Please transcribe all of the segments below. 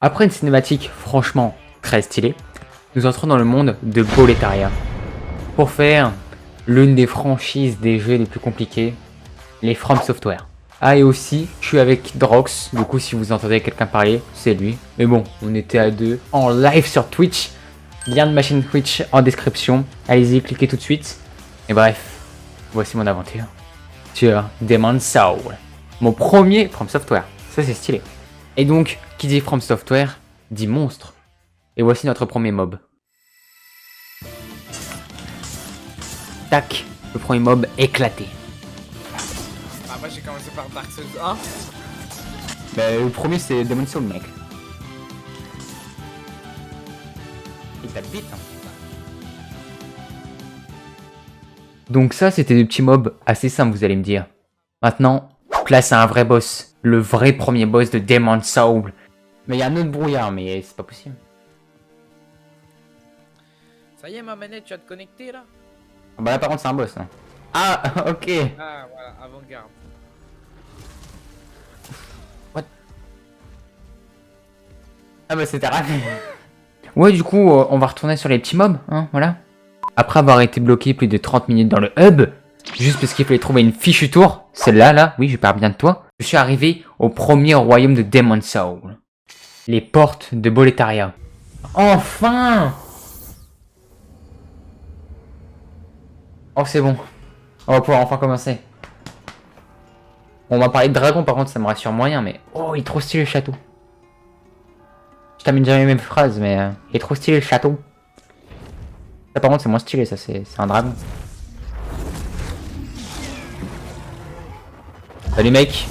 Après une cinématique franchement très stylée, nous entrons dans le monde de Boletaria. Pour faire l'une des franchises des jeux les plus compliqués, les From Software. Ah, et aussi, je suis avec Drox, du coup si vous entendez quelqu'un parler, c'est lui. Mais bon, on était à deux, en live sur Twitch. Lien de ma chaîne Twitch en description. Allez-y, cliquez tout de suite. Et bref, voici mon aventure sur Demon's Soul. Mon premier From Software, ça c'est stylé. Et donc, qui dit From Software, dit monstre. Et voici notre premier mob. Tac, le premier mob éclaté. Ah, moi j'ai commencé par Dark Souls 1. Bah, le premier c'est Demon's Soul, mec. Il tape vite, hein. Donc ça, c'était des petits mobs assez simples, vous allez me dire. Maintenant, place à un vrai boss. Le vrai premier boss de Demon's Soul. Mais il y a un autre brouillard, mais c'est pas possible. Ça y est, ma manette, tu vas te connecter là? Ah bah là, par contre, c'est un boss, hein. Ah, ok. Ah, voilà, avant-garde. Ah bah c'était raté. Ouais, du coup, on va retourner sur les petits mobs, hein, voilà. Après avoir été bloqué plus de 30 minutes dans le hub, juste parce qu'il fallait trouver une fichue tour, celle-là, là, oui, je parle bien de toi, je suis arrivé au premier royaume de Demon's Soul. Les portes de Boletaria. Enfin! Oh, c'est bon. On va pouvoir enfin commencer. On va parler de dragon, par contre, ça me rassure moyen, mais... Oh, il est trop stylé le château. Je termine jamais les mêmes phrases, mais... il est trop stylé le château. Ça, par contre, c'est moins stylé, ça, c'est un dragon. Salut, mec.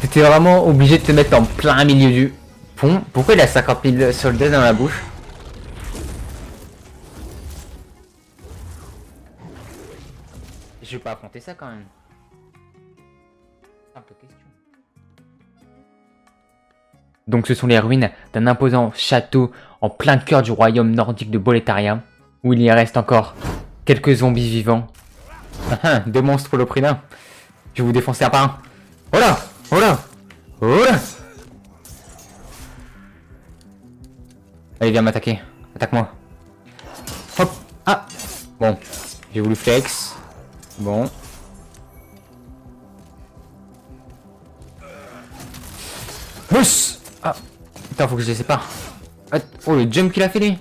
T'étais vraiment obligé de te mettre en plein milieu du pont. Pourquoi il a 50 000 soldats dans la bouche? Je vais pas affronter ça, quand même. Simple question. Donc ce sont les ruines d'un imposant château en plein cœur du royaume nordique de Boletaria, où il y reste encore quelques zombies vivants. Deux monstres pour le prix d'un. Je vais vous défoncer un par un. Oh là! Oh là! Oh là! Allez, viens m'attaquer. Attaque-moi. Hop! Ah! Bon, j'ai voulu flex. Bon. Mousse! Ah! Putain, faut que je les sépare. Oh, le jump qu'il a fait, lui!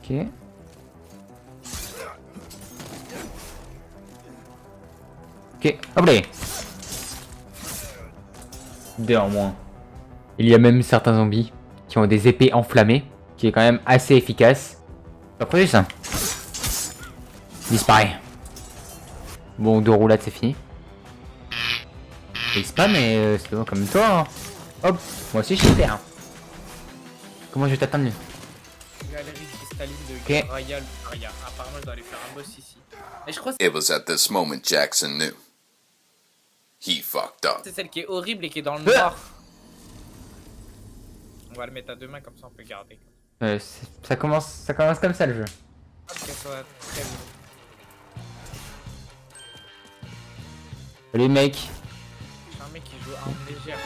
Ok. Ok, hop là! Deux en moins. Il y a même certains zombies qui ont des épées enflammées, qui est quand même assez efficace. Pas prévu ça. Disparaît. Bon, deux roulades, c'est fini. Il spam, mais c'est comme toi. Hein. Hop, moi aussi je suis hyper. Comment je vais t'atteindre lui? Galerie cristalline de Ok. Royal Aria. Apparemment, je dois aller faire un boss ici. Et je crois que It was at this moment Jackson knew. He fucked up. c'est celle qui est horrible et qui est dans le noir. On va le mettre à deux mains, comme ça on peut garder. Ça commence comme ça le jeu. Ok, ça va être très bien. Salut mec. J'ai un mec qui joue arme légère.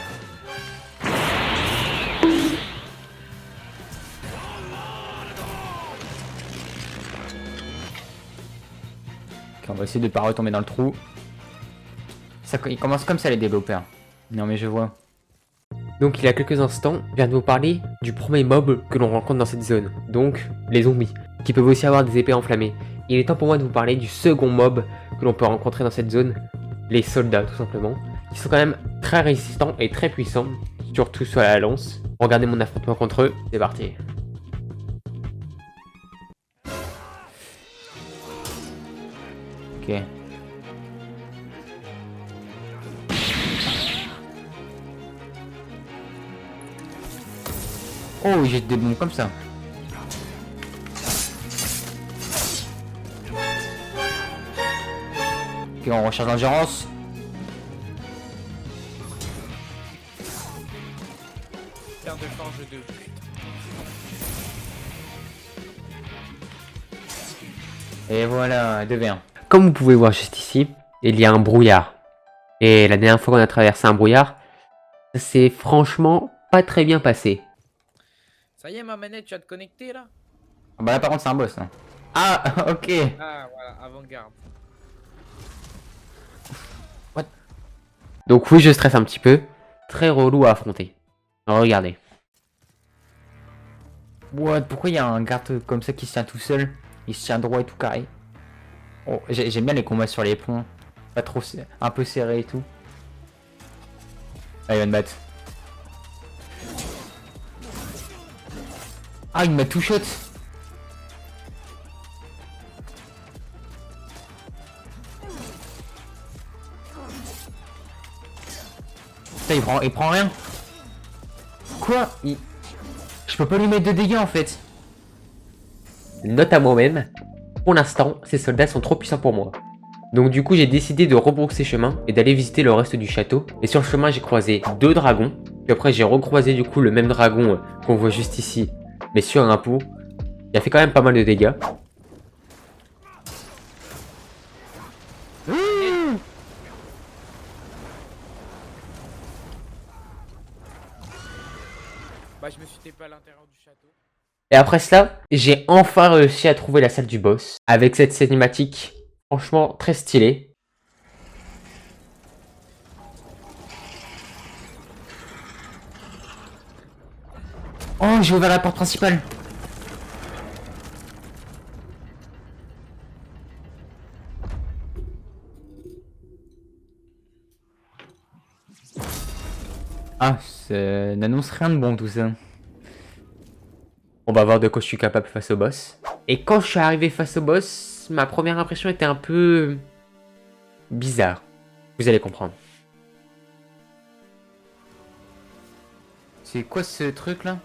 Ok, on va essayer de pas retomber dans le trou. Il commence comme ça les développeurs. Non mais je vois. Donc il y a quelques instants, je viens de vous parler du premier mob que l'on rencontre dans cette zone. Donc les zombies, qui peuvent aussi avoir des épées enflammées. Il est temps pour moi de vous parler du second mob que l'on peut rencontrer dans cette zone. Les soldats tout simplement. Qui sont quand même très résistants et très puissants. Surtout sur la lance. Regardez mon affrontement contre eux, c'est parti. Ok. Oh, il jette des bombes comme ça. Ok, on recharge l'endurance. Terre de forge de but. Et voilà, 2v1. Comme vous pouvez voir juste ici, il y a un brouillard. Et la dernière fois qu'on a traversé un brouillard, ça s'est franchement pas très bien passé. Ça y est, ma manette, tu vas te connecter là? Ah bah là par contre c'est un boss. Hein. Ah ok. Ah, voilà, avant-garde. Donc oui, je stresse un petit peu. Très relou à affronter. Alors, regardez. What? Pourquoi il y a un garde comme ça qui se tient tout seul? Il se tient droit et tout carré. Oh, j'aime bien les combats sur les ponts. Pas trop un peu serré et tout. Ah, il va me battre. Ah, il m'a tout shot. Putain, il prend rien. Quoi? Je peux pas lui mettre de dégâts en fait. Note à moi-même. Pour l'instant, ces soldats sont trop puissants pour moi. Donc du coup, j'ai décidé de rebrousser chemin et d'aller visiter le reste du château. Et sur le chemin, j'ai croisé 2 dragons. Puis après, j'ai recroisé du coup le même dragon qu'on voit juste ici, mais sur un pot. Il a fait quand même pas mal de dégâts. Bah, je me suis TP à l'intérieur du château. Et après cela, j'ai enfin réussi à trouver la salle du boss. Avec cette cinématique, franchement très stylée. Oh, j'ai ouvert la porte principale. Ah, ça n'annonce rien de bon tout ça. On va voir de quoi je suis capable face au boss. Et quand je suis arrivé face au boss, ma première impression était un peu bizarre. Vous allez comprendre. C'est quoi ce truc là?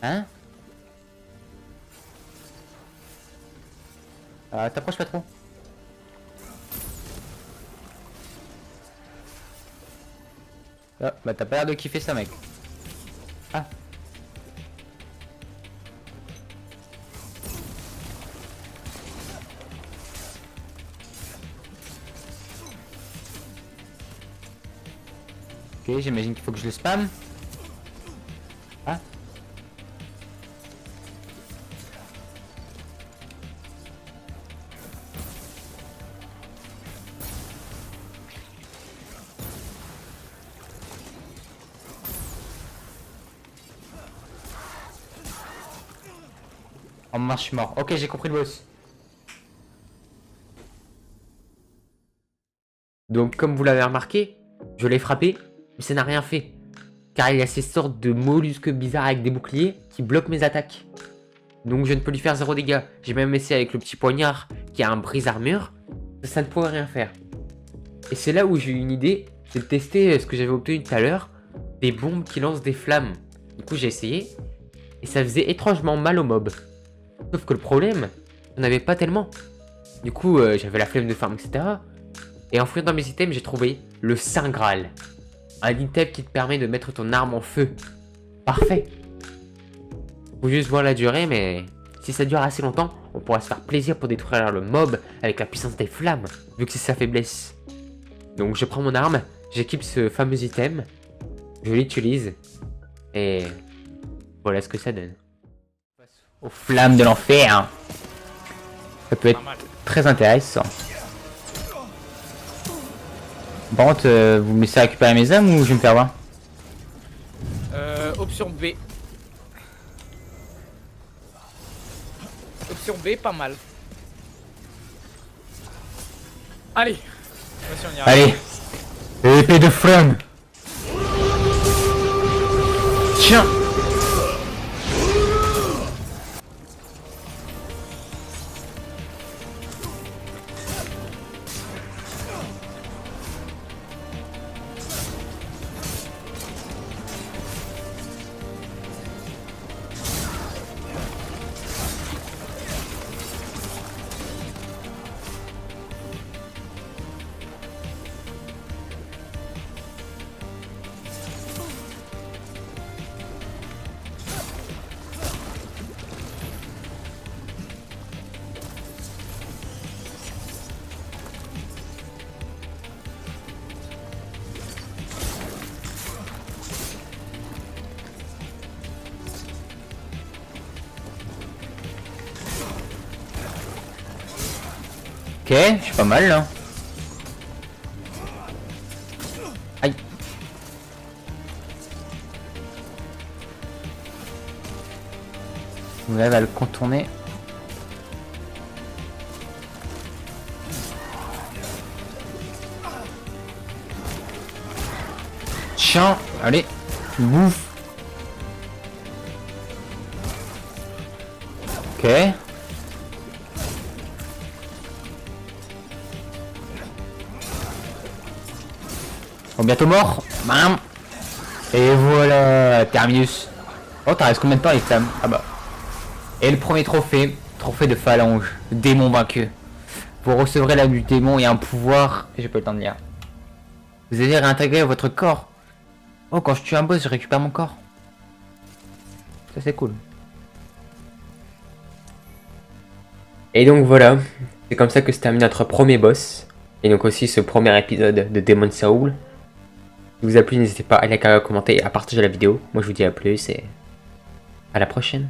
Hein? T'approches pas trop. Ah, bah t'as pas l'air de kiffer ça mec. Ah. Ok, j'imagine qu'il faut que je le spam. Ah. En marche, je suis mort. Ok, j'ai compris le boss. Donc comme vous l'avez remarqué, je l'ai frappé, mais ça n'a rien fait. Car il y a ces sortes de mollusques bizarres avec des boucliers qui bloquent mes attaques. Donc je ne peux lui faire 0 dégâts. J'ai même essayé avec le petit poignard qui a un brise-armure. Ça ne pourrait rien faire. Et c'est là où j'ai eu une idée, c'est de tester ce que j'avais obtenu tout à l'heure, des bombes qui lancent des flammes. Du coup j'ai essayé, et ça faisait étrangement mal aux mobs. Sauf que le problème, j'en avais pas tellement. Du coup j'avais la flemme de farm, etc. Et en fouillant dans mes items, j'ai trouvé le Saint Graal. Un item qui te permet de mettre ton arme en feu. Parfait. Faut juste voir la durée, mais si ça dure assez longtemps, on pourra se faire plaisir pour détruire le mob avec la puissance des flammes, vu que c'est sa faiblesse. Donc je prends mon arme, j'équipe ce fameux item, je l'utilise, et voilà ce que ça donne. Aux flammes de l'enfer. Ça peut être Pas mal. très intéressant. Par contre, vous me laissez récupérer mes âmes ou je vais me faire voir? Option B. Option B, pas mal. Allez. Attention, on y arrive. Allez, épée de flamme. Tiens. Ok, je suis pas mal là. Aïe. On va le contourner. Tiens, allez, bouffe. Ok. Bon, bientôt mort. Bam. Et voilà, terminus. Oh, t'as resté combien de temps avec Sam? Ah bah. Et le premier trophée, trophée de phalange, démon vaincu. Vous recevrez l'âme du démon et un pouvoir. J'ai pas le temps de lire. Vous allez réintégrer votre corps. Oh, quand je tue un boss, je récupère mon corps. Ça, c'est cool. Et donc voilà, c'est comme ça que se termine notre premier boss. Et donc aussi ce premier épisode de Demon's Soul. Si vous a plu, n'hésitez pas à liker, à commenter et à partager la vidéo. Moi je vous dis à plus et à la prochaine.